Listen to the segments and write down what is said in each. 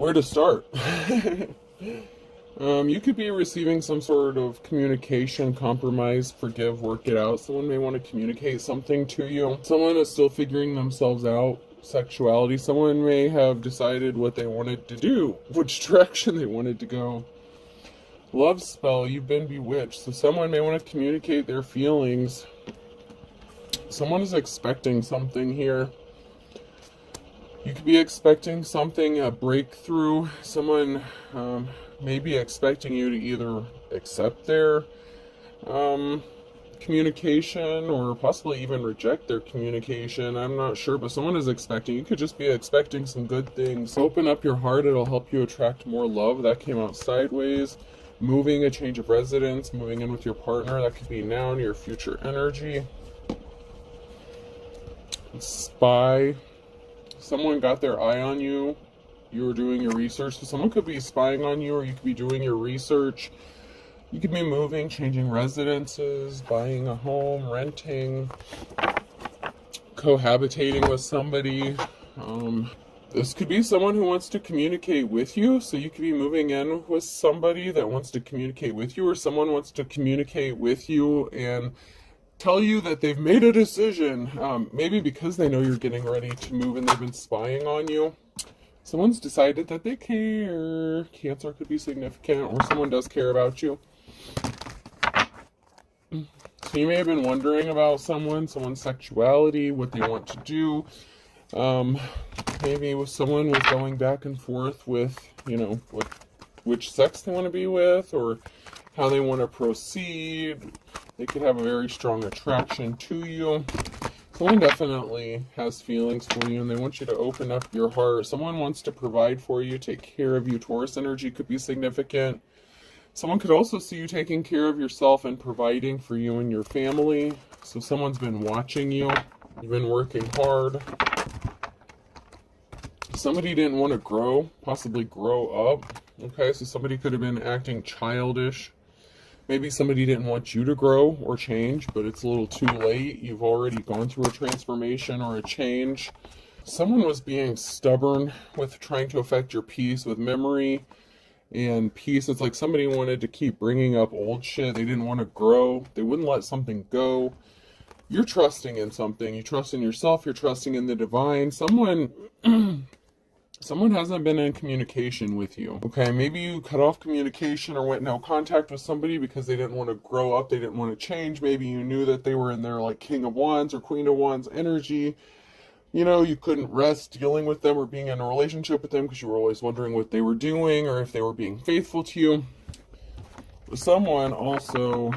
Where to start? You could be receiving some sort of communication, compromise, forgive, work it out. Someone may want to communicate something to you. Someone is still figuring themselves out. Sexuality. Someone may have decided what they wanted to do, which direction they wanted to go. Love spell, you've been bewitched. So someone may want to communicate their feelings. Someone is expecting something here. You could be expecting something, a breakthrough. Someone may be expecting you to either accept their communication or possibly even reject their communication. I'm not sure, but someone is expecting. You could just be expecting some good things. Open up your heart. It'll help you attract more love. That came out sideways. Moving, a change of residence, moving in with your partner. That could be now in your future energy. Spy. Someone got their eye on you. You were doing your research. So someone could be spying on you, or you could be doing your research. You could be moving, changing residences, buying a home, renting, cohabitating with somebody. This could be someone who wants to communicate with you. So you could be moving in with somebody that wants to communicate with you, or someone wants to communicate with you and tell you that they've made a decision. Maybe because they know you're getting ready to move and they've been spying on you. Someone's decided that they care. Cancer could be significant, or someone does care about you. So you may have been wondering about someone's sexuality, what they want to do. Maybe with someone was going back and forth with, which sex they want to be with, or how they want to proceed. They could have a very strong attraction to you. Someone definitely has feelings for you, and they want you to open up your heart. Someone wants to provide for you, take care of you. Taurus energy could be significant. Someone could also see you taking care of yourself and providing for you and your family. So someone's been watching you. You've been working hard. Somebody didn't want to grow, possibly grow up. Okay, so somebody could have been acting childish. Maybe somebody didn't want you to grow or change, but it's a little too late. You've already gone through a transformation or a change. Someone was being stubborn with trying to affect your peace with memory and peace. It's like somebody wanted to keep bringing up old shit. They didn't want to grow. They wouldn't let something go. You're trusting in something. You trust in yourself. You're trusting in the divine. Someone hasn't been in communication with you. Okay, maybe you cut off communication or went no contact with somebody because they didn't want to grow up, they didn't want to change. Maybe you knew that they were in their like King of Wands or Queen of Wands energy. You couldn't rest dealing with them or being in a relationship with them because you were always wondering what they were doing or if they were being faithful to you. Someone also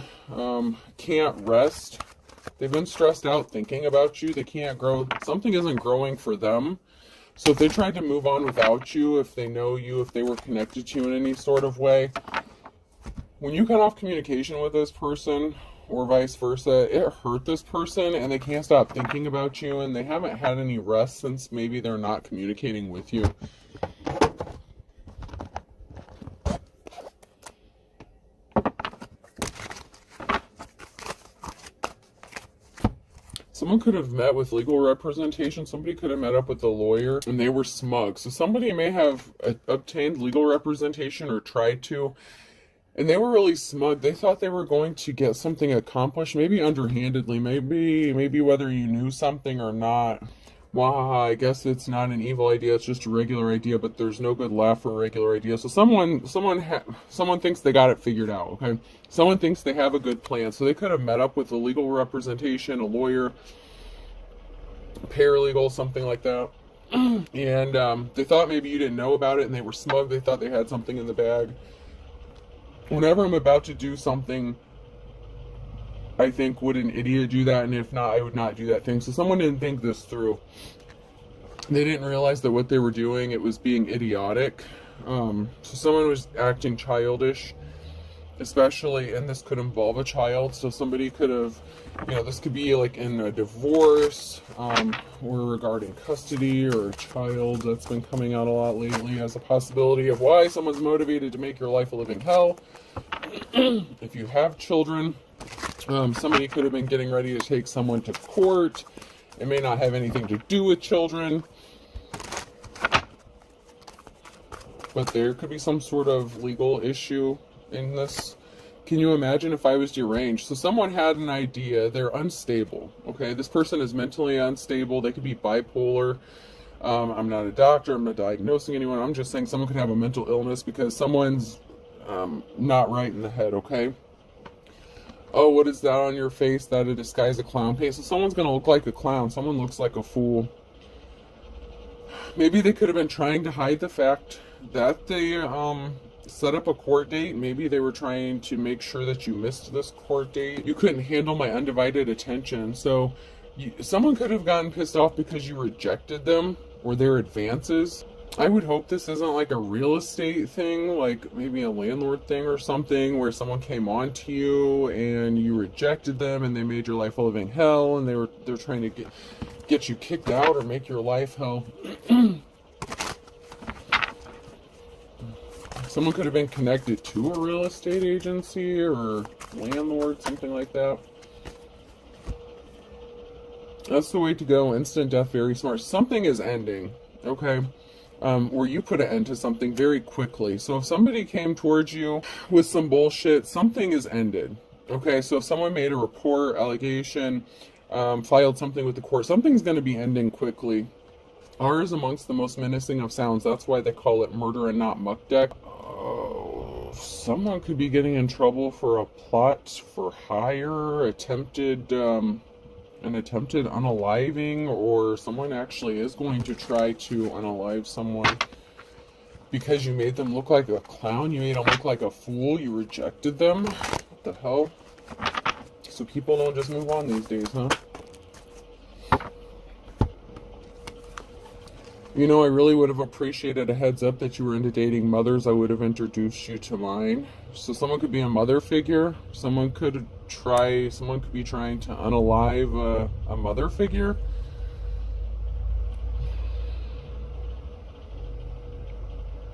can't rest. They've been stressed out thinking about you. They can't grow. Something isn't growing for them. So if they tried to move on without you, if they know you, if they were connected to you in any sort of way, when you cut off communication with this person or vice versa, it hurt this person and they can't stop thinking about you and they haven't had any rest since maybe they're not communicating with you. Someone could have met with legal representation. Somebody could have met up with a lawyer and they were smug. So somebody may have obtained legal representation or tried to, and they were really smug. They thought they were going to get something accomplished, maybe underhandedly, maybe whether you knew something or not. Wow, I guess it's not an evil idea, it's just a regular idea, but there's no good laugh for a regular idea. So someone thinks they got it figured out, okay? Someone thinks they have a good plan. So they could have met up with a legal representation, a lawyer, paralegal, something like that. And they thought maybe you didn't know about it and they were smug. They thought they had something in the bag. Whenever I'm about to do something, I think, would an idiot do that? And if not, I would not do that thing. So someone didn't think this through. They didn't realize that what they were doing, it was being idiotic. So someone was acting childish, especially, and this could involve a child. So somebody could have, this could be like in a divorce, or regarding custody or a child. That's been coming out a lot lately as a possibility of why someone's motivated to make your life a living hell. If you have children, somebody could have been getting ready to take someone to court. It may not have anything to do with children. but there could be some sort of legal issue in this. Can you imagine if I was deranged? So someone had an idea, they're unstable, okay? This person is mentally unstable, they could be bipolar. I'm not a doctor, I'm not diagnosing anyone, I'm just saying someone could have a mental illness because someone's not right in the head, okay? Oh, what is that on your face? That a disguise a clown face? So someone's going to look like a clown, someone looks like a fool. Maybe they could have been trying to hide the fact that they set up a court date. Maybe they were trying to make sure that you missed this court date. You couldn't handle my undivided attention. So someone could have gotten pissed off because you rejected them or their advances. I would hope this isn't like a real estate thing, like maybe a landlord thing or something where someone came on to you and you rejected them and they made your life a living hell and they're trying to get you kicked out or make your life hell. Someone could have been connected to a real estate agency or landlord, something like that. That's the way to go. Instant death, very smart. Something is ending, okay? Where you put an end to something very quickly. So if somebody came towards you with some bullshit, something is ended, okay? So if someone made a report, allegation, filed something with the court, something's going to be ending quickly. R is amongst the most menacing of sounds. That's why they call it murder and not muck deck. Oh, someone could be getting in trouble for a plot for hire, an attempted unaliving, or someone actually is going to try to unalive someone because you made them look like a clown, you made them look like a fool, you rejected them. What the hell? So people don't just move on these days, huh? You know, I really would have appreciated a heads up that you were into dating mothers. I would have introduced you to mine. So someone could be a mother figure. Someone could be trying to unalive a mother figure.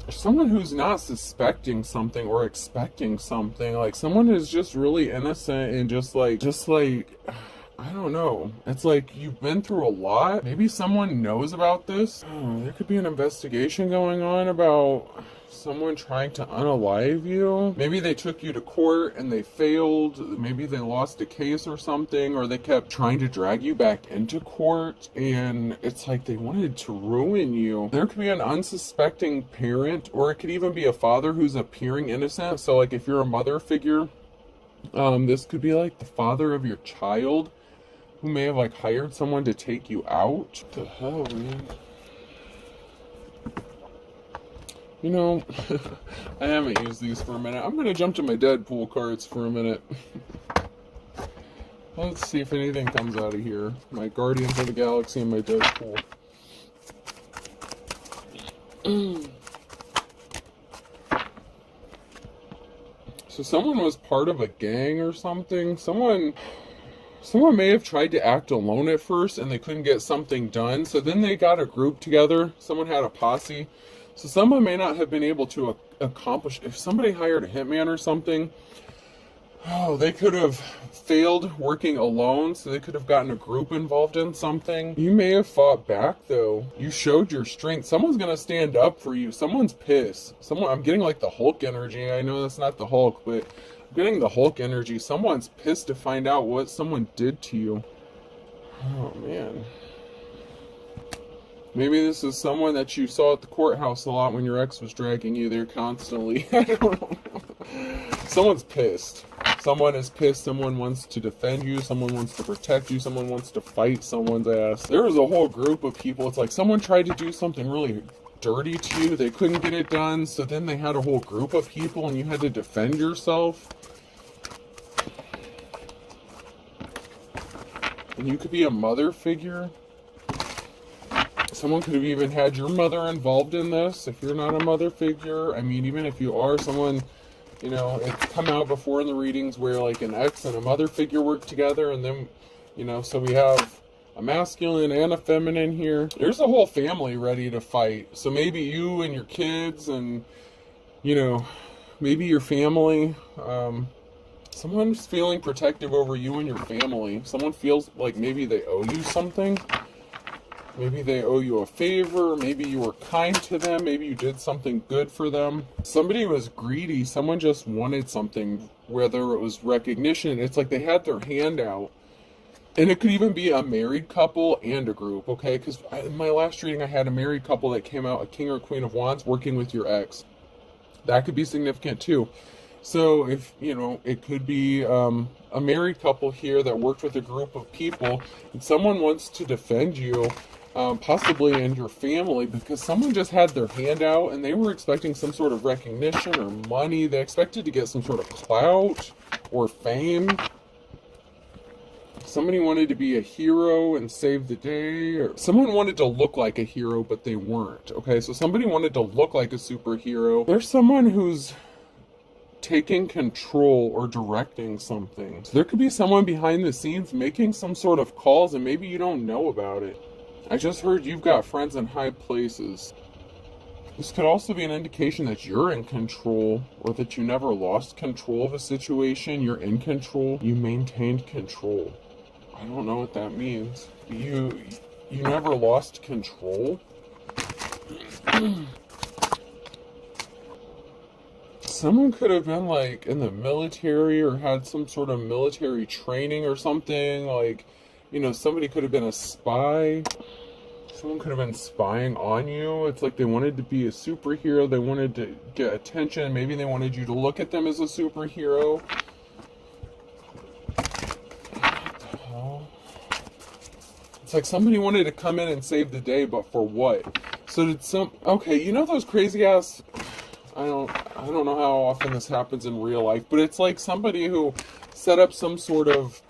Someone who's not suspecting something or expecting something. Like someone who's just really innocent and just like I don't know. It's like you've been through a lot. Maybe someone knows about this. Oh, there could be an investigation going on about someone trying to unalive you. Maybe they took you to court and they failed. Maybe they lost a case or something, or they kept trying to drag you back into court and it's like they wanted to ruin you. There could be an unsuspecting parent, or it could even be a father who's appearing innocent. So like if you're a mother figure, this could be like the father of your child who may have like hired someone to take you out. What the hell, man? You know, I haven't used these for a minute. I'm gonna jump to my Deadpool cards for a minute. Let's see if anything comes out of here. My Guardians of the Galaxy and my Deadpool. So someone was part of a gang or something. Someone may have tried to act alone at first and they couldn't get something done. So then they got a group together. Someone had a posse. So someone may not have been able to accomplish. If somebody hired a hitman or something, oh, they could have failed working alone. So they could have gotten a group involved in something. You may have fought back though. You showed your strength. Someone's going to stand up for you. Someone's pissed. I'm getting like the Hulk energy. I know that's not the Hulk, but I'm getting the Hulk energy. Someone's pissed to find out what someone did to you. Oh, man. Maybe this is someone that you saw at the courthouse a lot when your ex was dragging you there constantly. I don't know. Someone's pissed. Someone is pissed. Someone wants to defend you. Someone wants to protect you. Someone wants to fight someone's ass. There was a whole group of people. It's like someone tried to do something really dirty to you. They couldn't get it done. So then they had a whole group of people and you had to defend yourself. And you could be a mother figure. Someone could have even had your mother involved in this. If you're not a mother figure, I mean, even if you are someone, you know, it's come out before in the readings where like an ex and a mother figure work together, and then, you know, so we have a masculine and a feminine here. There's a whole family ready to fight. So maybe you and your kids and, you know, maybe your family, someone's feeling protective over you and your family. Someone feels like maybe they owe you something. Maybe they owe you a favor. Maybe you were kind to them. Maybe you did something good for them. Somebody was greedy. Someone just wanted something, whether it was recognition. It's like they had their hand out. And it could even be a married couple and a group, okay? Because in my last reading, I had a married couple that came out, a king or a queen of wands, working with your ex. That could be significant too. So if, it could be a married couple here that worked with a group of people, and someone wants to defend you, possibly in your family, because someone just had their hand out and they were expecting some sort of recognition or money. They expected to get some sort of clout or fame. Somebody wanted to be a hero and save the day, or someone wanted to look like a hero, but they weren't. Okay, so somebody wanted to look like a superhero. There's someone who's taking control or directing something. So there could be someone behind the scenes making some sort of calls, and maybe you don't know about it. I just heard you've got friends in high places. This could also be an indication that you're in control, or that you never lost control of a situation. You're in control. You maintained control. I don't know what that means. You never lost control? Someone could have been like in the military or had some sort of military training or something. Like, somebody could have been a spy. Someone could have been spying on you. It's like they wanted to be a superhero. They wanted to get attention. Maybe they wanted you to look at them as a superhero. It's like somebody wanted to come in and save the day, but for what? So did okay, those crazy ass, I don't know how often this happens in real life, but it's like somebody who set up some sort of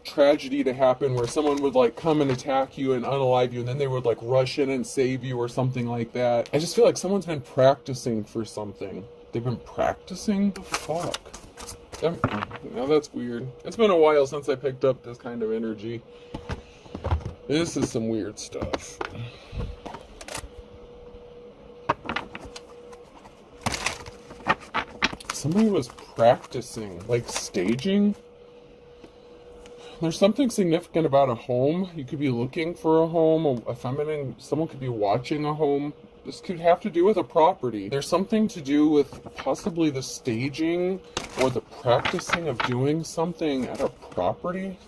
tragedy to happen where someone would like come and attack you and unalive you, and then they would like rush in and save you or something like that. I just feel like someone's been practicing for something. They've been practicing? The fuck? Now that's weird. It's been a while since I picked up this kind of energy. This is some weird stuff. Somebody was practicing, like staging. There's something significant about a home. You could be looking for a home, someone could be watching a home. This could have to do with a property. There's something to do with possibly the staging or the practicing of doing something at a property.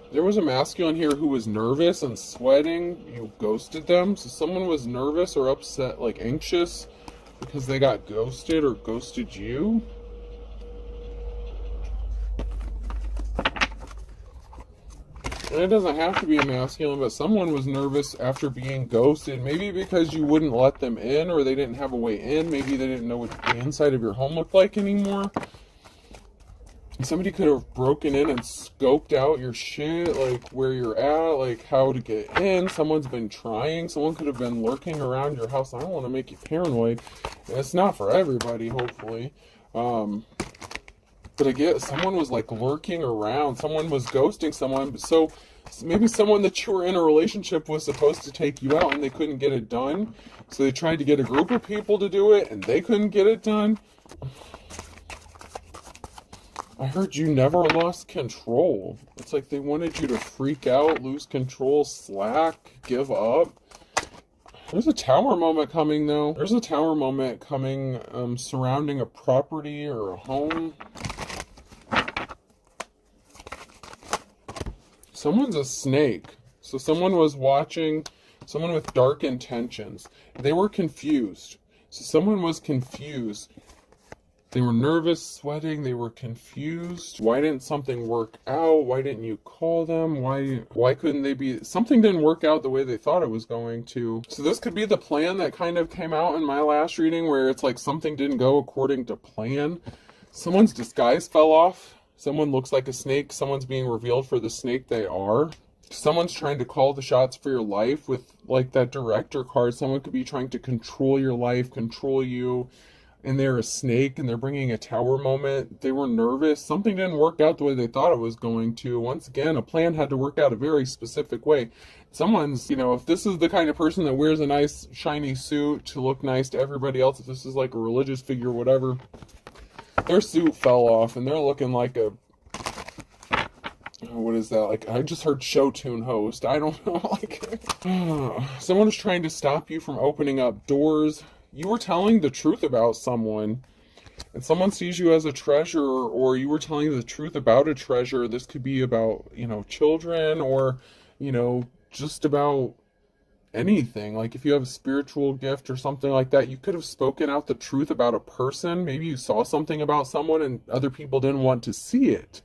There was a masculine here who was nervous and sweating. You ghosted them. So someone was nervous or upset, like anxious, because they got ghosted or ghosted you. And it doesn't have to be a masculine, but someone was nervous after being ghosted. Maybe because you wouldn't let them in, or they didn't have a way in. Maybe they didn't know what the inside of your home looked like anymore. Somebody could have broken in and scoped out your shit, like where you're at, like how to get in. Someone's been trying. Someone could have been lurking around your house. I don't want to make you paranoid. It's not for everybody, hopefully. But again, someone was like lurking around. Someone was ghosting someone. So maybe someone that you were in a relationship was supposed to take you out and they couldn't get it done. So they tried to get a group of people to do it and they couldn't get it done. I heard you never lost control. It's like they wanted you to freak out, lose control, slack, give up. There's a tower moment coming, though. There's a tower moment coming surrounding a property or a home. Someone's a snake. So someone was watching, someone with dark intentions. They were confused. So someone was confused. They were nervous, sweating, they were confused. Why didn't something work out? Why didn't you call them? Why couldn't they be? Something didn't work out the way they thought it was going to. So this could be the plan that kind of came out in my last reading, where it's like something didn't go according to plan. Someone's disguise fell off. Someone looks like a snake. Someone's being revealed for the snake they are. Someone's trying to call the shots for your life with like that director card. Someone could be trying to control your life, control you. And they're a snake, and they're bringing a tower moment. They were nervous. Something didn't work out the way they thought it was going to. Once again, a plan had to work out a very specific way. Someone's, if this is the kind of person that wears a nice shiny suit to look nice to everybody else, if this is like a religious figure, whatever, their suit fell off and they're looking like what is that? Like, I just heard show tune host. I don't know. Like, someone is trying to stop you from opening up doors. You were telling the truth about someone, and someone sees you as a treasure, or you were telling the truth about a treasure. This could be about, children, or, just about anything. Like, if you have a spiritual gift or something like that, you could have spoken out the truth about a person. Maybe you saw something about someone and other people didn't want to see it.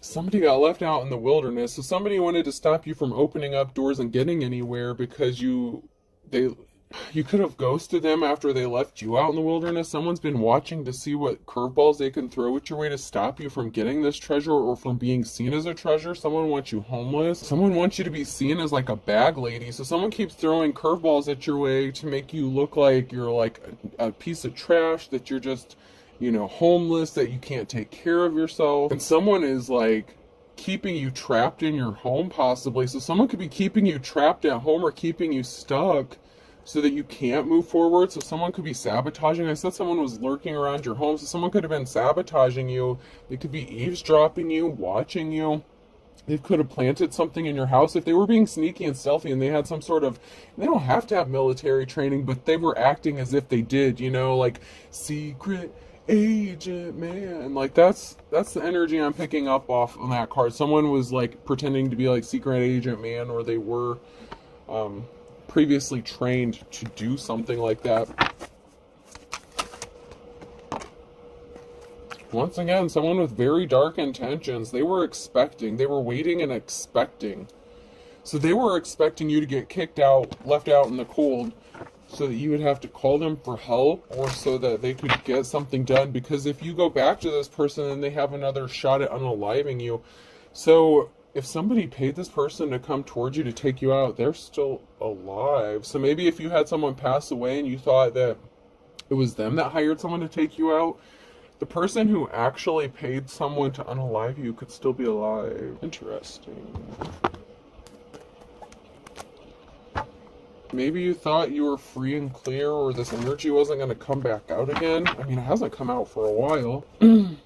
Somebody got left out in the wilderness, so somebody wanted to stop you from opening up doors and getting anywhere because you could have ghosted them after they left you out in the wilderness. Someone's been watching to see what curveballs they can throw at your way to stop you from getting this treasure or from being seen as a treasure. Someone wants you homeless. Someone wants you to be seen as like a bag lady. So someone keeps throwing curveballs at your way to make you look like you're like a piece of trash, that you're just, homeless, that you can't take care of yourself. And someone is like keeping you trapped in your home, possibly. So someone could be keeping you trapped at home or keeping you stuck so that you can't move forward. So someone could be sabotaging. I said someone was lurking around your home, so someone could have been sabotaging you. They could be eavesdropping you, watching you. They could have planted something in your house. If they were being sneaky and stealthy and they had some sort of, they don't have to have military training, but they were acting as if they did, like secret agent man. Like, that's the energy I'm picking up off on that card. Someone was like pretending to be like secret agent man, or they were previously trained to do something like that. Once again, someone with very dark intentions. They were waiting and expecting. So they were expecting you to get kicked out, left out in the cold, so that you would have to call them for help, or so that they could get something done. Because if you go back to this person, then they have another shot at unaliving you. So if somebody paid this person to come towards you to take you out, they're still alive. So maybe if you had someone pass away and you thought that it was them that hired someone to take you out, the person who actually paid someone to unalive you could still be alive. Interesting. Maybe you thought you were free and clear, or this energy wasn't going to come back out again. I mean, it hasn't come out for a while.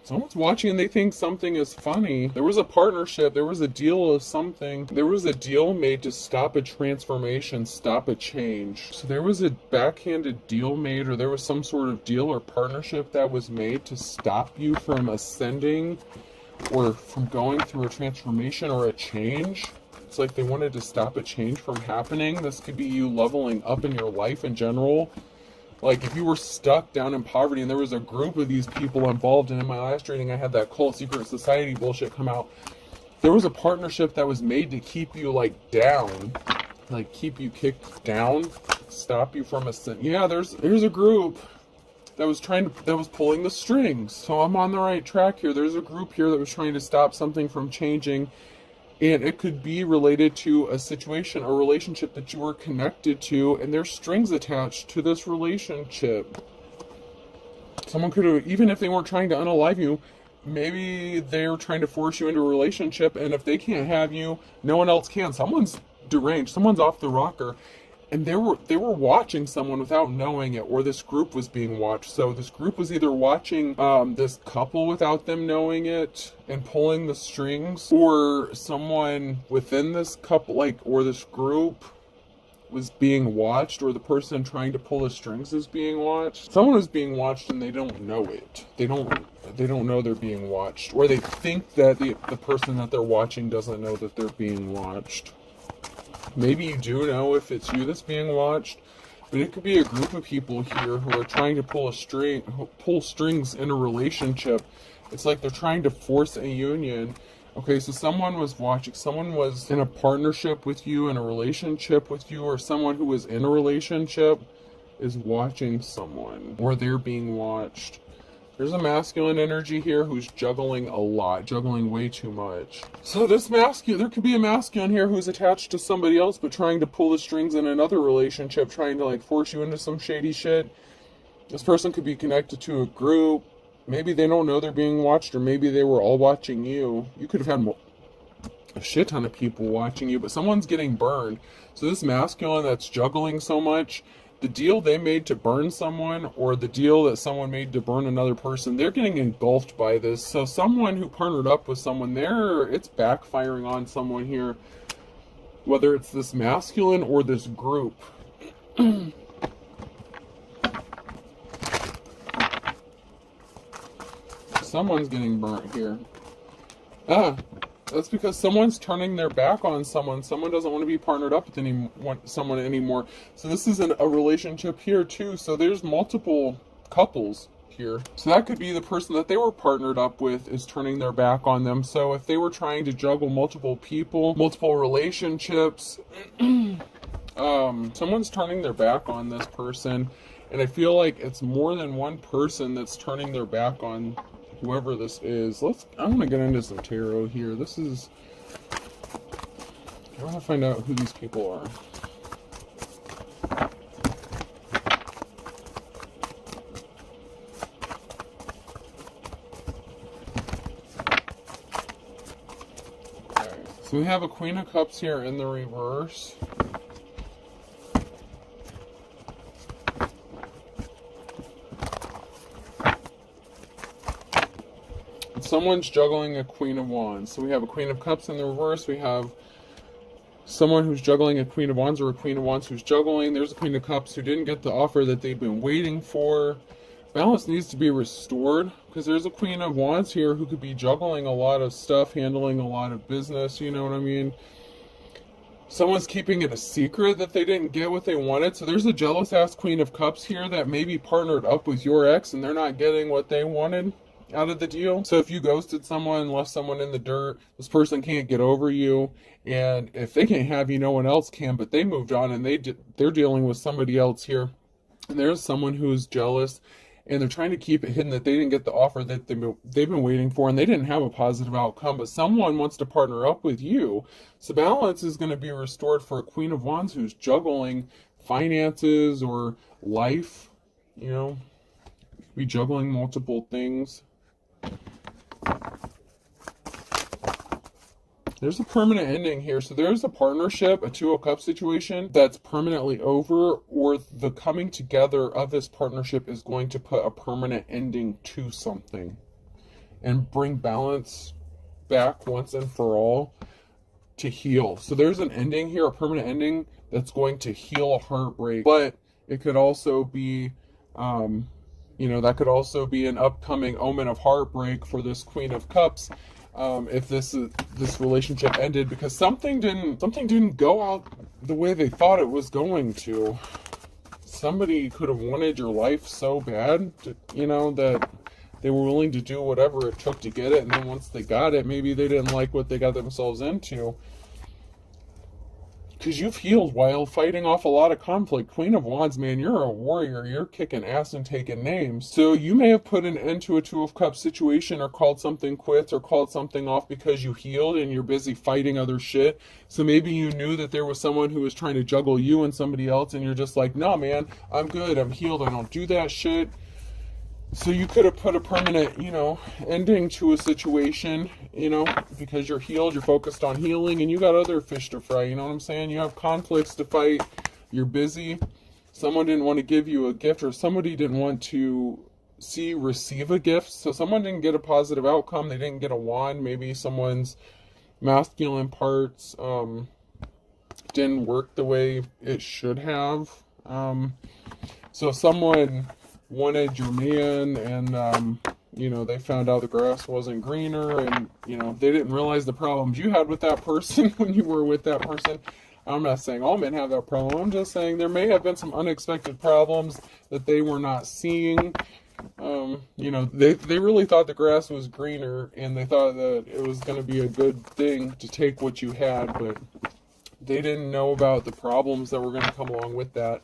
Someone's watching and they think something is funny. There was a partnership, there was a deal of something. There was a deal made to stop a transformation, stop a change. So there was a backhanded deal made, or there was some sort of deal or partnership that was made to stop you from ascending or from going through a transformation or a change. It's like they wanted to stop a change from happening. This could be you leveling up in your life in general. Like, if you were stuck down in poverty and there was a group of these people involved, and in my last reading I had that cult secret society bullshit come out, there was a partnership that was made to keep you like down, like keep you kicked down, stop you from ascending. Yeah, there's a group that was pulling the strings. So I'm on the right track here. There's a group here that was trying to stop something from changing. And it could be related to a situation, a relationship that you were connected to, and there's strings attached to this relationship. Someone could have, even if they weren't trying to unalive you, maybe they're trying to force you into a relationship, and if they can't have you, no one else can. Someone's deranged, someone's off the rocker. And they were watching someone without knowing it, or this group was being watched. So this group was either watching this couple without them knowing it and pulling the strings, or someone within this couple, or this group was being watched, or the person trying to pull the strings is being watched. Someone is being watched and they don't know it. They don't know they're being watched, or they think that the person that they're watching doesn't know that they're being watched. Maybe you do know if it's you that's being watched, but it could be a group of people here who are trying to pull strings in a relationship. It's like they're trying to force a union. Okay, so someone was watching, someone was in a partnership with you, in a relationship with you, or someone who was in a relationship is watching someone, or they're being watched. There's a masculine energy here who's juggling a lot, juggling way too much. So this there could be a masculine here who's attached to somebody else, but trying to pull the strings in another relationship, trying to force you into some shady shit. This person could be connected to a group. Maybe they don't know they're being watched, or maybe they were all watching you. You could have had a shit ton of people watching you, but someone's getting burned. So this masculine that's juggling so much, the deal they made to burn someone, or the deal that someone made to burn another person, they're getting engulfed by this. So someone who partnered up with someone there, it's backfiring on someone here, whether it's this masculine or this group. Someone's getting burnt here. That's because someone's turning their back on someone. Someone doesn't want to be partnered up with someone anymore. So this is a relationship here too. So there's multiple couples here. So that could be the person that they were partnered up with is turning their back on them. So if they were trying to juggle multiple people, multiple relationships, someone's turning their back on this person. And I feel like it's more than one person that's turning their back on whoever this is. I want to get into some tarot here. I want to find out who these people are. Okay. So we have a Queen of Cups here in the reverse. Someone's juggling a Queen of Wands. So we have a Queen of Cups in the reverse. We have someone who's juggling a Queen of Wands, or a Queen of Wands who's juggling. There's a Queen of Cups who didn't get the offer that they've been waiting for. Balance needs to be restored, because there's a Queen of Wands here who could be juggling a lot of stuff, handling a lot of business, you know what I mean? Someone's keeping it a secret that they didn't get what they wanted. So there's a jealous ass Queen of Cups here that maybe partnered up with your ex and they're not getting what they wanted out of the deal. So if you ghosted someone, left someone in the dirt, this person can't get over you, and if they can't have you, no one else can. But they moved on and they're dealing with somebody else here, and there's someone who's jealous and they're trying to keep it hidden that they didn't get the offer that they've been waiting for, and they didn't have a positive outcome, but someone wants to partner up with you. So balance is going to be restored for a Queen of Wands who's juggling finances or life, you know, be juggling multiple things. There's a permanent ending here. So there's a partnership, a Two of Cups situation that's permanently over, or the coming together of this partnership is going to put a permanent ending to something and bring balance back once and for all to heal. So there's an ending here, a permanent ending that's going to heal a heartbreak, but it could also be, that could also be an upcoming omen of heartbreak for this Queen of Cups. If this relationship ended because something didn't go out the way they thought it was going to. Somebody could have wanted your life so bad, that they were willing to do whatever it took to get it, and then once they got it, maybe they didn't like what they got themselves into. Because you've healed while fighting off a lot of conflict. Queen of Wands, man, you're a warrior. You're kicking ass and taking names. So you may have put an end to a Two of Cups situation, or called something quits, or called something off because you healed and you're busy fighting other shit. So maybe you knew that there was someone who was trying to juggle you and somebody else, and you're just like, no, man, I'm good. I'm healed. I don't do that shit. So you could have put a permanent, ending to a situation, because you're healed, you're focused on healing, and you got other fish to fry, you know what I'm saying? You have conflicts to fight, you're busy, someone didn't want to give you a gift, or somebody didn't want to receive a gift, so someone didn't get a positive outcome, they didn't get a wand, maybe someone's masculine parts didn't work the way it should have, so someone wanted your man, and they found out the grass wasn't greener, and they didn't realize the problems you had with that person when you were with that person. I'm not saying all men have that problem. I'm just saying there may have been some unexpected problems that they were not seeing. They really thought the grass was greener, and they thought that it was going to be a good thing to take what you had, but they didn't know about the problems that were going to come along with that.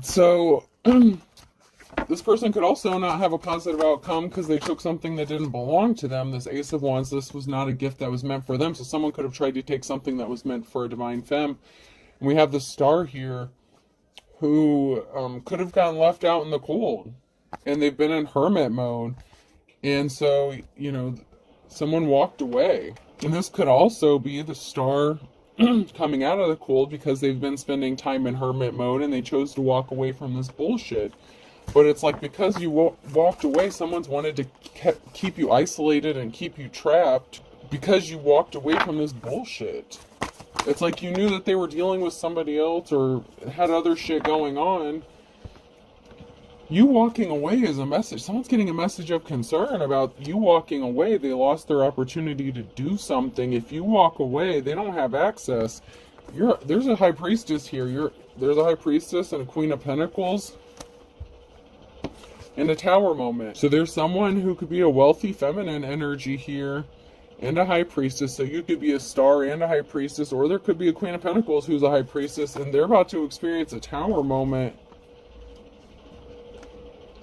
So this person could also not have a positive outcome because they took something that didn't belong to them. This Ace of Wands, this was not a gift that was meant for them. So someone could have tried to take something that was meant for a divine femme. And we have the Star here who could have gotten left out in the cold. And they've been in hermit mode. And so, someone walked away. And this could also be the Star coming out of the cold because they've been spending time in hermit mode and they chose to walk away from this bullshit. But it's like, because you walked away, someone's wanted to keep you isolated and keep you trapped because you walked away from this bullshit. It's like you knew that they were dealing with somebody else or had other shit going on. You walking away is a message. Someone's getting a message of concern about you walking away. They lost their opportunity to do something. If you walk away, they don't have access. There's a high priestess here. There's a high priestess and a queen of pentacles and a tower moment. So there's someone who could be a wealthy feminine energy here and a high priestess. So you could be a star and a high priestess, or there could be a queen of pentacles who's a high priestess and they're about to experience a tower moment.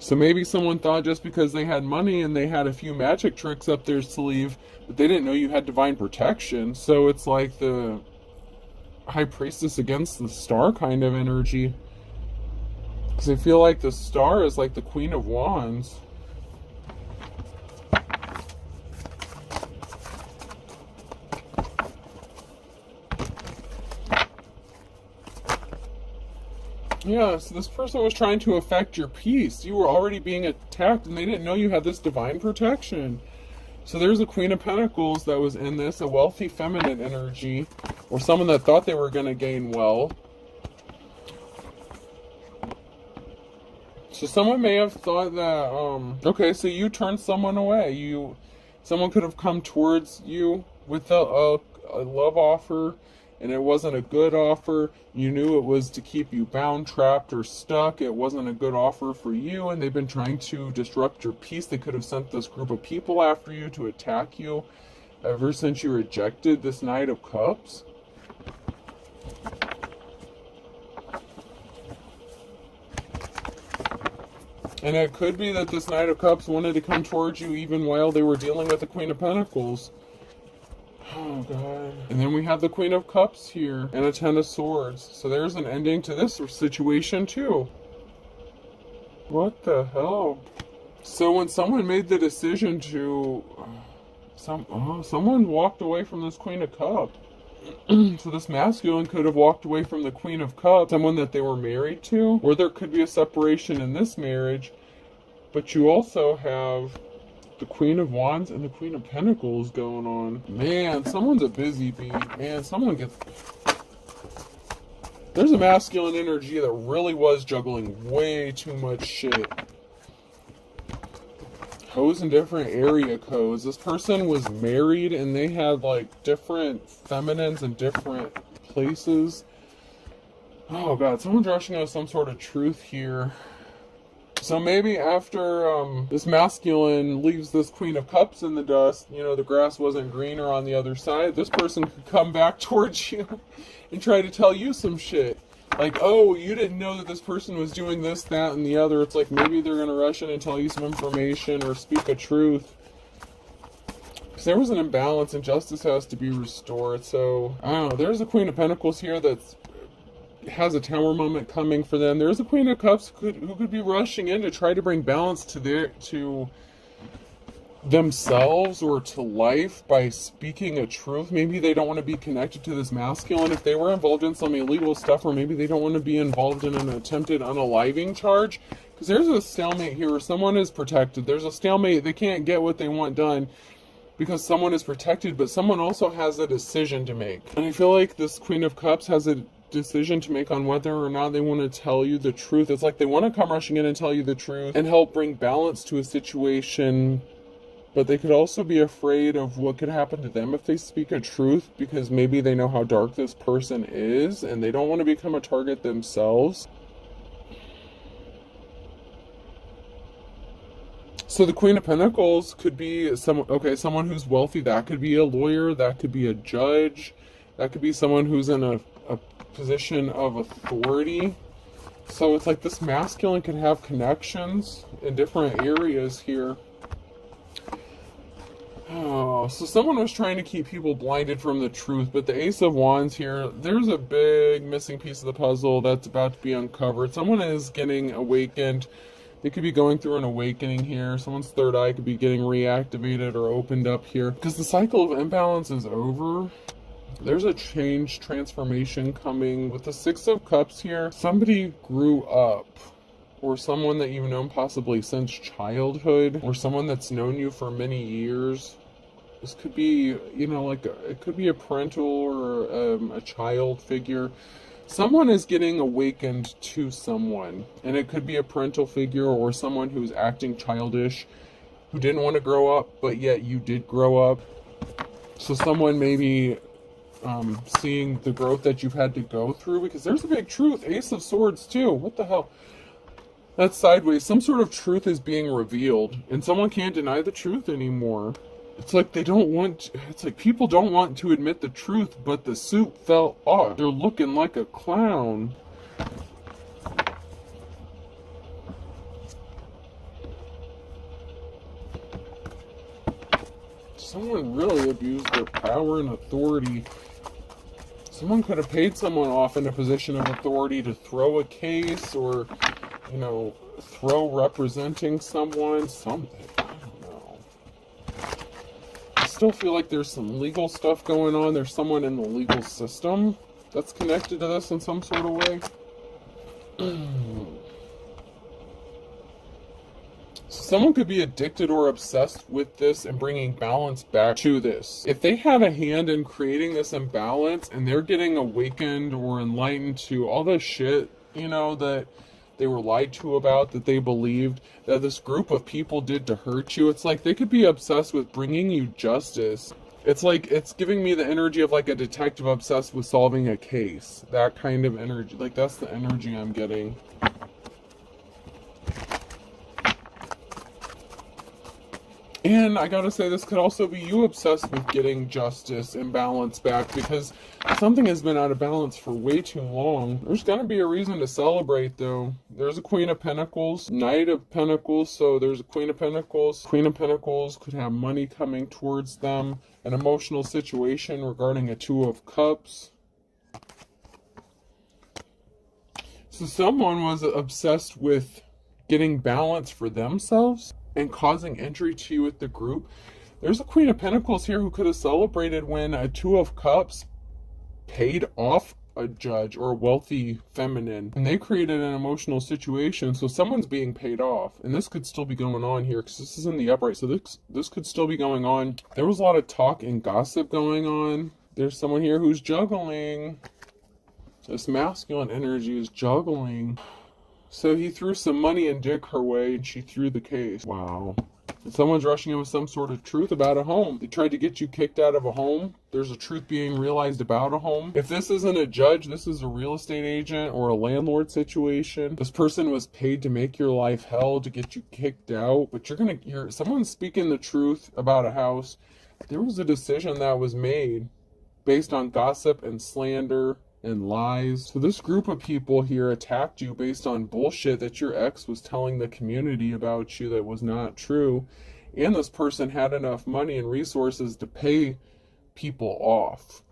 So maybe someone thought just because they had money and they had a few magic tricks up their sleeve, but they didn't know you had divine protection. So it's like the high priestess against the star kind of energy. Because I feel like the star is like the queen of wands. Yeah, so this person was trying to affect your peace. You were already being attacked and they didn't know you had this divine protection. So there's a queen of pentacles that was in this, a wealthy feminine energy, or someone that thought they were going to gain wealth. So someone may have thought that, okay, so you turned someone away. Someone could have come towards you with a love offer, and it wasn't a good offer. You knew it was to keep you bound, trapped, or stuck. It wasn't a good offer for you, and they've been trying to disrupt your peace. They could have sent this group of people after you to attack you ever since you rejected this Knight of Cups. And it could be that this Knight of Cups wanted to come towards you even while they were dealing with the Queen of Pentacles. Oh, God. And then we have the Queen of Cups here and a Ten of Swords. So there's an ending to this situation, too. What the hell? So when someone made the decision to... someone walked away from this Queen of Cups. So this masculine could have walked away from the Queen of Cups, someone that they were married to, or there could be a separation in this marriage. But you also have the Queen of Wands and the Queen of Pentacles going on. Man, someone's a busy bee. Man, there's a masculine energy that really was juggling way too much shit. Codes in different area codes. This person was married and they had like different feminines in different places. Oh God, someone's rushing out some sort of truth here. So maybe after this masculine leaves this Queen of Cups in the dust, the grass wasn't greener on the other side, this person could come back towards you and try to tell you some shit. Like, oh, you didn't know that this person was doing this, that, and the other. It's like maybe they're going to rush in and tell you some information or speak a truth. Because there was an imbalance and justice has to be restored. So, I don't know. There's a Queen of Pentacles here that has a tower moment coming for them. There's a Queen of Cups who could be rushing in to try to bring balance to themselves or to life by speaking a truth. Maybe they don't want to be connected to this masculine if they were involved in some illegal stuff, or maybe they don't want to be involved in an attempted unaliving charge, because there's a stalemate here where someone is protected. There's a stalemate. They can't get what they want done because someone is protected, but someone also has a decision to make. And I feel like this Queen of Cups has a decision to make on whether or not they want to tell you the truth. It's like they want to come rushing in and tell you the truth and help bring balance to a situation, but they could also be afraid of what could happen to them if they speak a truth, because maybe they know how dark this person is and they don't want to become a target themselves. So the Queen of Pentacles could be someone who's wealthy. That could be a lawyer, that could be a judge, that could be someone who's in a position of authority. So it's like this masculine could have connections in different areas here. Oh, so someone was trying to keep people blinded from the truth, but the Ace of Wands here, there's a big missing piece of the puzzle that's about to be uncovered. Someone is getting awakened. They could be going through an awakening here. Someone's third eye could be getting reactivated or opened up here, because the cycle of imbalance is over. There's a change, transformation coming. With the Six of Cups here, somebody grew up, or someone that you've known possibly since childhood, or someone that's known you for many years. This could be, you know, like it could be a parental or a child figure. Someone is getting awakened to someone, and it could be a parental figure or someone who's acting childish, who didn't want to grow up, but yet you did grow up. So someone maybe seeing the growth that you've had to go through, because there's a big truth. Ace of Swords too. What the hell? That's sideways. Some sort of truth is being revealed, and someone can't deny the truth anymore. It's like they don't want, it's like people don't want to admit the truth, but the suit fell off. They're looking like a clown. Someone really abused their power and authority. Someone could have paid someone off in a position of authority to throw a case, or, you know, throw representing someone, something. I don't know. I still feel like there's some legal stuff going on. There's someone in the legal system that's connected to this in some sort of way. Someone could be addicted or obsessed with this and bringing balance back to this. If they had a hand in creating this imbalance and they're getting awakened or enlightened to all the shit, you know, that they were lied to about, that they believed, that this group of people did to hurt you, it's like they could be obsessed with bringing you justice. It's like, it's giving me the energy of like a detective obsessed with solving a case. That kind of energy. Like, that's the energy I'm getting. And I gotta say, this could also be you obsessed with getting justice and balance back, because something has been out of balance for way too long. There's gonna be a reason to celebrate, though. There's a Queen of Pentacles, Knight of Pentacles, so there's a Queen of Pentacles. Queen of Pentacles could have money coming towards them, an emotional situation regarding a Two of Cups. So someone was obsessed with getting balance for themselves and causing entry to you with the group. There's a Queen of Pentacles here who could have celebrated when a Two of Cups paid off a judge or a wealthy feminine, and they created an emotional situation. So someone's being paid off, and this could still be going on here because this is in the upright, so this could still be going on. There was a lot of talk and gossip going on. There's someone here who's juggling. This masculine energy is juggling. So he threw some money and dick her way, and she threw the case. Wow. And someone's rushing in with some sort of truth about a home. They tried to get you kicked out of a home. There's a truth being realized about a home. If this isn't a judge, this is a real estate agent or a landlord situation. This person was paid to make your life hell, to get you kicked out. But someone's speaking the truth about a house. There was a decision that was made based on gossip and slander and lies. So this group of people here attacked you based on bullshit that your ex was telling the community about you that was not true. And this person had enough money and resources to pay people off,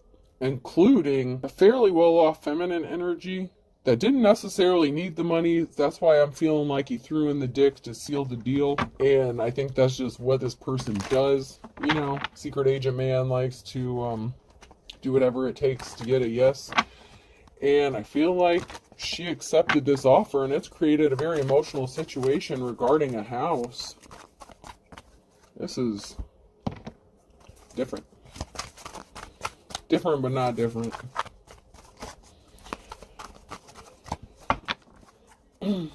including a fairly well-off feminine energy that didn't necessarily need the money. That's why I'm feeling like he threw in the dick to seal the deal. And I think that's just what this person does. You know, secret agent man likes to do whatever it takes to get a yes. And I feel like she accepted this offer, and it's created a very emotional situation regarding a house. This is different. Different, but not different. I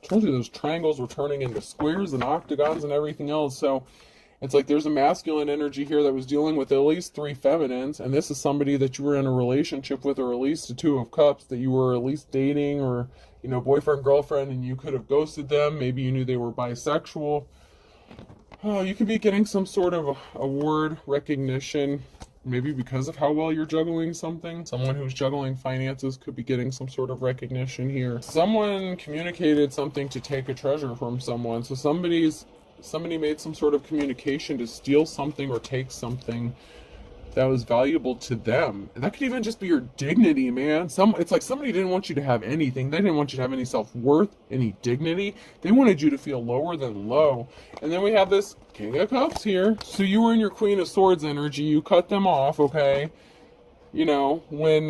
told you those triangles were turning into squares and octagons and everything else, so it's like there's a masculine energy here that was dealing with at least 3 feminines, and this is somebody that you were in a relationship with, or at least a Two of Cups that you were at least dating, or, you know, boyfriend, girlfriend, and you could have ghosted them. Maybe you knew they were bisexual. Oh, you could be getting some sort of award recognition, maybe because of how well you're juggling something. Someone who's juggling finances could be getting some sort of recognition here. Someone communicated something to take a treasure from someone, so somebody made some sort of communication to steal something or take something that was valuable to them. And that could even just be your dignity, man. It's like somebody didn't want you to have anything. They didn't want you to have any self-worth, any dignity. They wanted you to feel lower than low. And then we have this King of Cups here. So you were in your Queen of Swords energy. You cut them off, okay? You know, when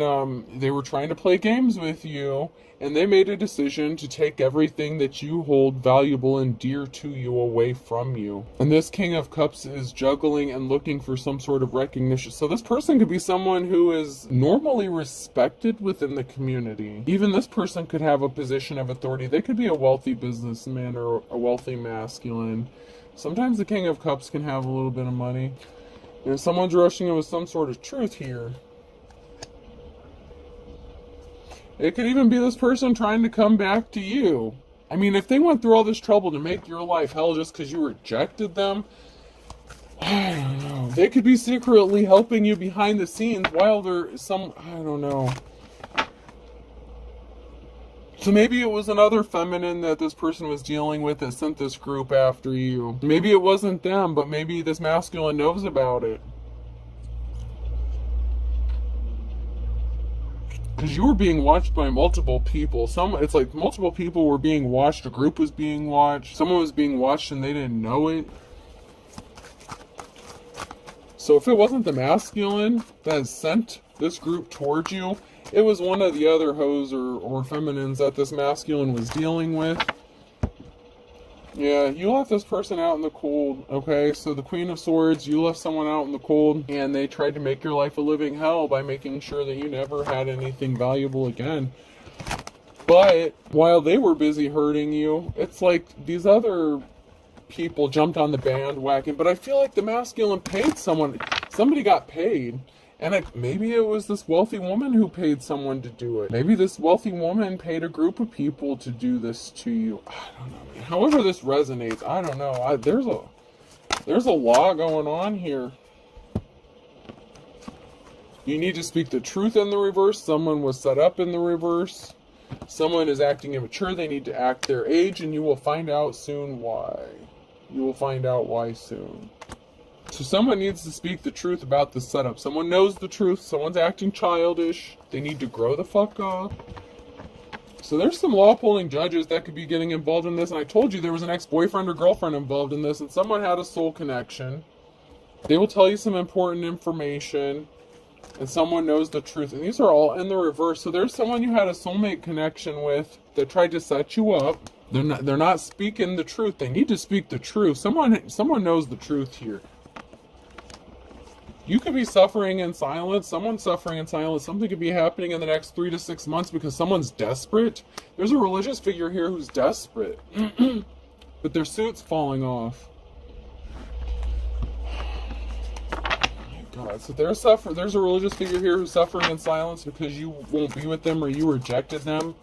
they were trying to play games with you, and they made a decision to take everything that you hold valuable and dear to you away from you. And this King of Cups is juggling and looking for some sort of recognition. So this person could be someone who is normally respected within the community. Even this person could have a position of authority. They could be a wealthy businessman or a wealthy masculine. Sometimes the King of Cups can have a little bit of money. And if someone's rushing in with some sort of truth here, it could even be this person trying to come back to you. I mean, if they went through all this trouble to make your life hell just because you rejected them, I don't know. They could be secretly helping you behind the scenes while they're I don't know. So maybe it was another feminine that this person was dealing with that sent this group after you. Maybe it wasn't them, but maybe this masculine knows about it. Because you were being watched by multiple people. It's like multiple people were being watched. A group was being watched. Someone was being watched and they didn't know it. So if it wasn't the masculine that sent this group towards you, it was one of the other hoes or feminines that this masculine was dealing with. Yeah, you left this person out in the cold, okay? So the Queen of Swords, you left someone out in the cold, and they tried to make your life a living hell by making sure that you never had anything valuable again. But while they were busy hurting you, it's like these other people jumped on the bandwagon. But I feel like the masculine paid someone. Somebody got paid. And maybe it was this wealthy woman who paid someone to do it. Maybe this wealthy woman paid a group of people to do this to you. I don't know, man. However this resonates, I don't know. There's a lot going on here. You need to speak the truth in the reverse. Someone was set up in the reverse. Someone is acting immature. They need to act their age, and you will find out soon why. You will find out why soon. So someone needs to speak the truth about the setup. Someone knows the truth. Someone's acting childish. They need to grow the fuck up. So there's some law-pulling judges that could be getting involved in this. And I told you there was an ex-boyfriend or girlfriend involved in this. And someone had a soul connection. They will tell you some important information. And someone knows the truth. And these are all in the reverse. So there's someone you had a soulmate connection with that tried to set you up. They're not speaking the truth. They need to speak the truth. Someone knows the truth here. You could be suffering in silence. Someone's suffering in silence. Something could be happening in the next 3 to 6 months because someone's desperate. There's a religious figure here who's desperate. But their suit's falling off. Oh my God. So there's a religious figure here who's suffering in silence because you won't be with them or you rejected them.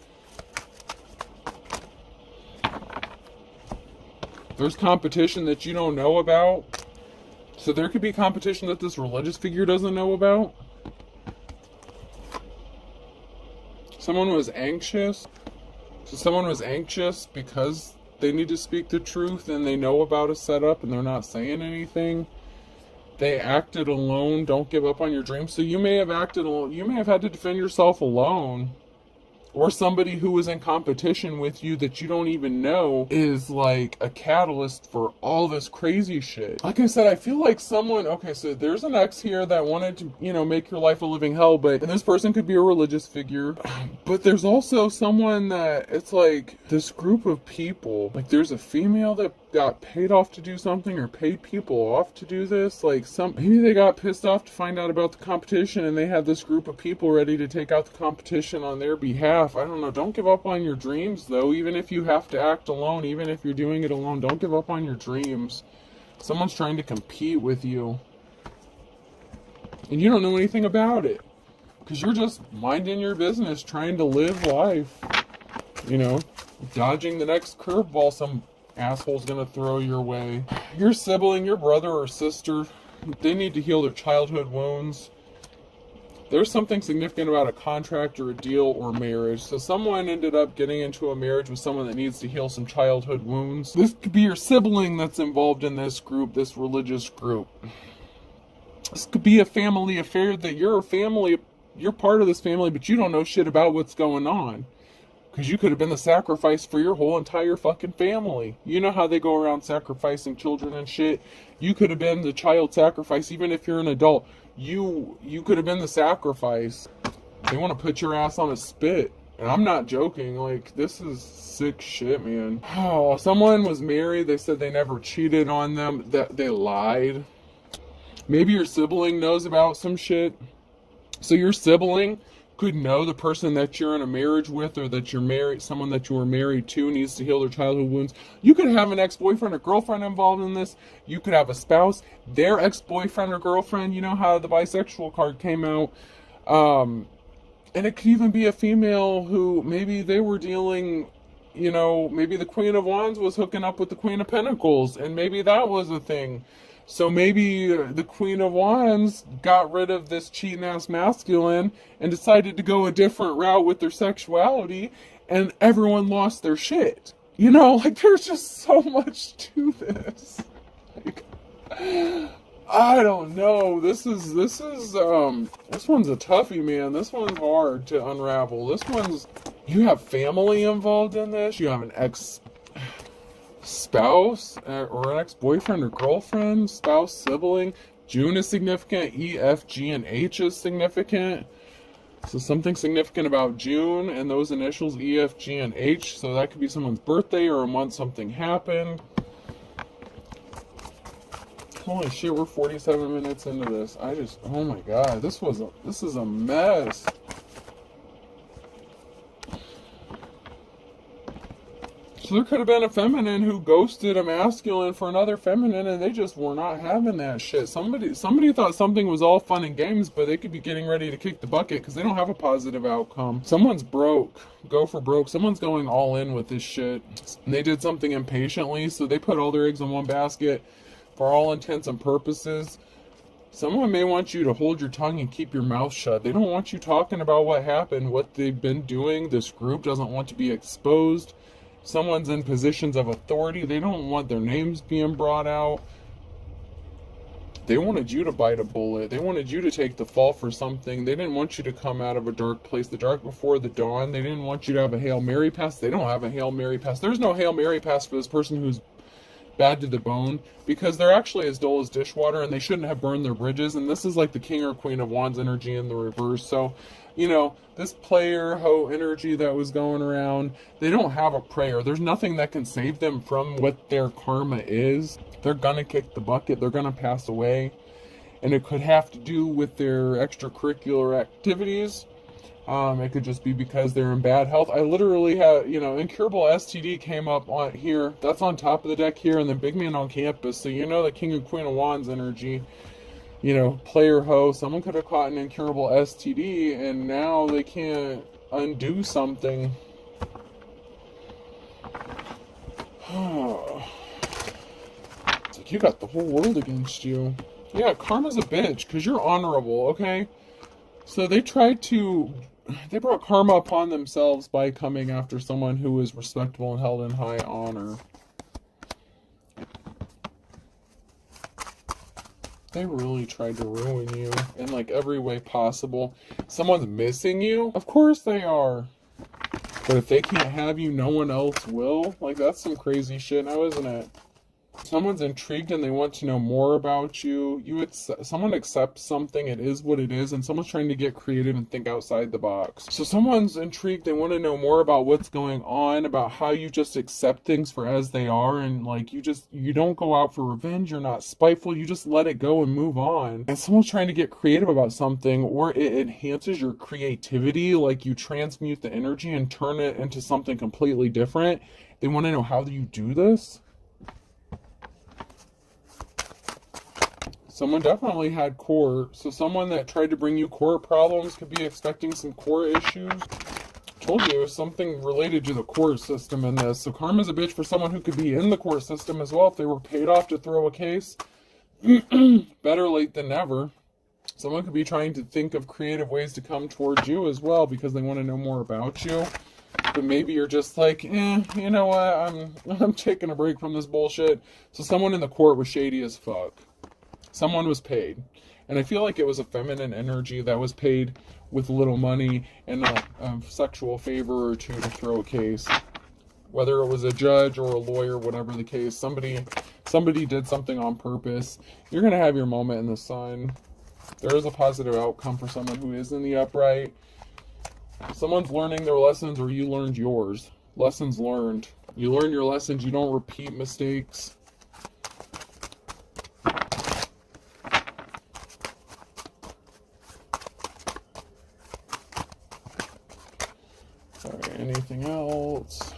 There's competition that you don't know about. So there could be competition that this religious figure doesn't know about. Someone was anxious. So someone was anxious because they need to speak the truth and they know about a setup and they're not saying anything. They acted alone. Don't give up on your dreams. So you may have acted alone. You may have had to defend yourself alone. Or somebody who was in competition with you that you don't even know is like a catalyst for all this crazy shit. Like I said, I feel like someone, okay, so there's an ex here that wanted to, make your life a living hell, and this person could be a religious figure. But there's also someone that, it's like this group of people, like there's a female that got paid off to do something or paid people off to do this. Like maybe they got pissed off to find out about the competition and they had this group of people ready to take out the competition on their behalf. I don't know. Don't give up on your dreams though. Even if you have to act alone, even if you're doing it alone, don't give up on your dreams. Someone's trying to compete with you. And you don't know anything about it. Because you're just minding your business, trying to live life. Dodging the next curveball some asshole's gonna throw your way. Your sibling, your brother or sister, they need to heal their childhood wounds. There's something significant about a contract or a deal or marriage. So someone ended up getting into a marriage with someone that needs to heal some childhood wounds. This could be your sibling that's involved in this group, this religious group. This could be a family affair that you're part of this family, but you don't know shit about what's going on. Because you could have been the sacrifice for your whole entire fucking family. You know how they go around sacrificing children and shit? You could have been the child sacrifice, even if you're an adult. You could have been the sacrifice. They want to put your ass on a spit. And I'm not joking. Like, this is sick shit, man. Oh, someone was married. They said they never cheated on them. That they lied. Maybe your sibling knows about some shit. So your sibling could know the person that you're in a marriage with, or that you're married, someone that you were married to needs to heal their childhood wounds. You could have an ex-boyfriend or girlfriend involved in this. You could have a spouse, their ex-boyfriend or girlfriend. You know how the bisexual card came out. And it could even be a female who maybe they were dealing, you know, maybe the Queen of Wands was hooking up with the Queen of Pentacles, and maybe that was a thing. So maybe the Queen of Wands got rid of this cheating ass masculine and decided to go a different route with their sexuality, and everyone lost their shit. You know, like, there's just so much to this. Like, I don't know. This one's a toughie, man. This one's hard to unravel. You have family involved in this. You have an ex-spouse or an ex-boyfriend or girlfriend, spouse, sibling. June is significant. E, F, G, and H is significant. So something significant about June and those initials, E, F, G, and H. So that could be someone's birthday or a month something happened. Holy shit, we're 47 minutes into this. Oh my god, this is a mess. So there could have been a feminine who ghosted a masculine for another feminine, and they just were not having that shit. Somebody thought something was all fun and games, but they could be getting ready to kick the bucket because they don't have a positive outcome. Someone's broke. Go for broke. Someone's going all in with this shit. And they did something impatiently, so they put all their eggs in one basket. For all intents and purposes, someone may want you to hold your tongue and keep your mouth shut. They don't want you talking about what happened, what they've been doing. This group doesn't want to be exposed. Someone's in positions of authority. They don't want their names being brought out. They wanted you to bite a bullet. They wanted you to take the fall for something. They didn't want you to come out of a dark place, the dark before the dawn. They didn't want you to have a Hail Mary pass. They don't have a Hail Mary pass. There's no Hail Mary pass for this person who's bad to the bone, because they're actually as dull as dishwater, and they shouldn't have burned their bridges. And this is like the King or Queen of Wands energy in the reverse. So, you know, this player hoe energy that was going around, they don't have a prayer. There's nothing that can save them from what their karma is. They're gonna kick the bucket. They're gonna pass away, and it could have to do with their extracurricular activities. It could just be because they're in bad health. I literally have, you know, incurable STD came up on here. That's on top of the deck here, and then big man on campus. So you know the King and Queen of Wands energy, you know, player hoe. Someone could have caught an incurable STD, and now they can't undo something. It's like you got the whole world against you. Yeah, karma's a bitch, because you're honorable, okay? So they brought karma upon themselves by coming after someone who was respectable and held in high honor. They really tried to ruin you in like every way possible. Someone's missing you? Of course they are. But if they can't have you, no one else will? Like, that's some crazy shit now, isn't it? Someone's intrigued and they want to know more about you. Someone accepts something, it is what it is, and someone's trying to get creative and think outside the box. So someone's intrigued, they want to know more about what's going on, about how you just accept things for as they are, and like you don't go out for revenge, you're not spiteful, you just let it go and move on. And someone's trying to get creative about something, or it enhances your creativity, like you transmute the energy and turn it into something completely different. They want to know, how do you do this? Someone definitely had court. So someone that tried to bring you court problems could be expecting some court issues. Told you it was something related to the court system in this. So karma's a bitch for someone who could be in the court system as well if they were paid off to throw a case. Better late than never. Someone could be trying to think of creative ways to come towards you as well because they want to know more about you. But maybe you're just like, you know what, I'm taking a break from this bullshit. So someone in the court was shady as fuck. Someone was paid. And I feel like it was a feminine energy that was paid with little money and a sexual favor or two to throw a case. Whether it was a judge or a lawyer, whatever the case, somebody did something on purpose. You're going to have your moment in the sun. There is a positive outcome for someone who is in the upright. Someone's learning their lessons, or you learned yours. Lessons learned. You learn your lessons. You don't repeat mistakes. Sorry, anything else?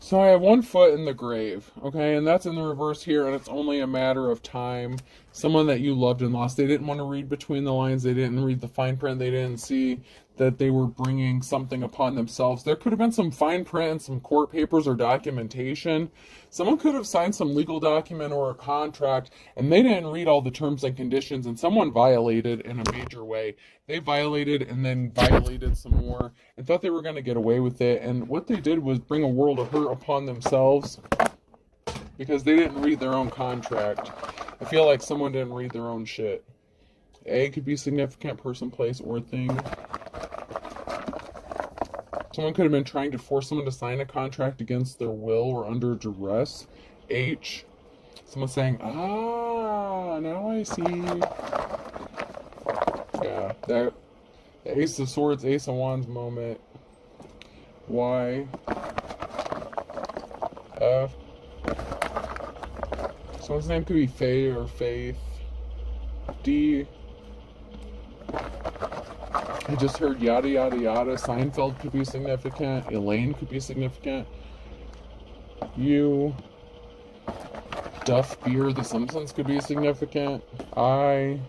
So I have one foot in the grave, okay, and that's in the reverse here, and it's only a matter of time. Someone that you loved and lost, they didn't want to read between the lines, they didn't read the fine print, they didn't see that they were bringing something upon themselves. There could have been some fine print and some court papers or documentation. Someone could have signed some legal document or a contract, and they didn't read all the terms and conditions, and someone violated in a major way. They violated and then violated some more and thought they were going to get away with it, and what they did was bring a world of hurt upon themselves because they didn't read their own contract. I feel like someone didn't read their own shit. A could be significant, person, place, or thing. Someone could have been trying to force someone to sign a contract against their will or under duress. H, someone saying, now I see. Yeah, that Ace of Swords, Ace of Wands moment. Y, F. Someone's name could be Faye or Faith. D, I just heard yada yada yada. Seinfeld could be significant. Elaine could be significant. U, Duff Beer, The Simpsons could be significant. I,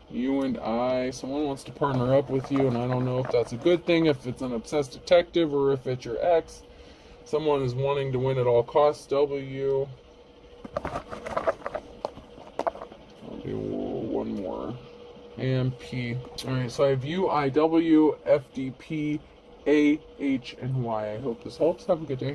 you and I, someone wants to partner up with you, and I don't know if that's a good thing, if it's an obsessed detective, or if it's your ex. Someone is wanting to win at all costs. W. I'll do one more. And P. Alright, so I have U, I, W, F, D, P, A, H, and Y. I hope this helps. Have a good day.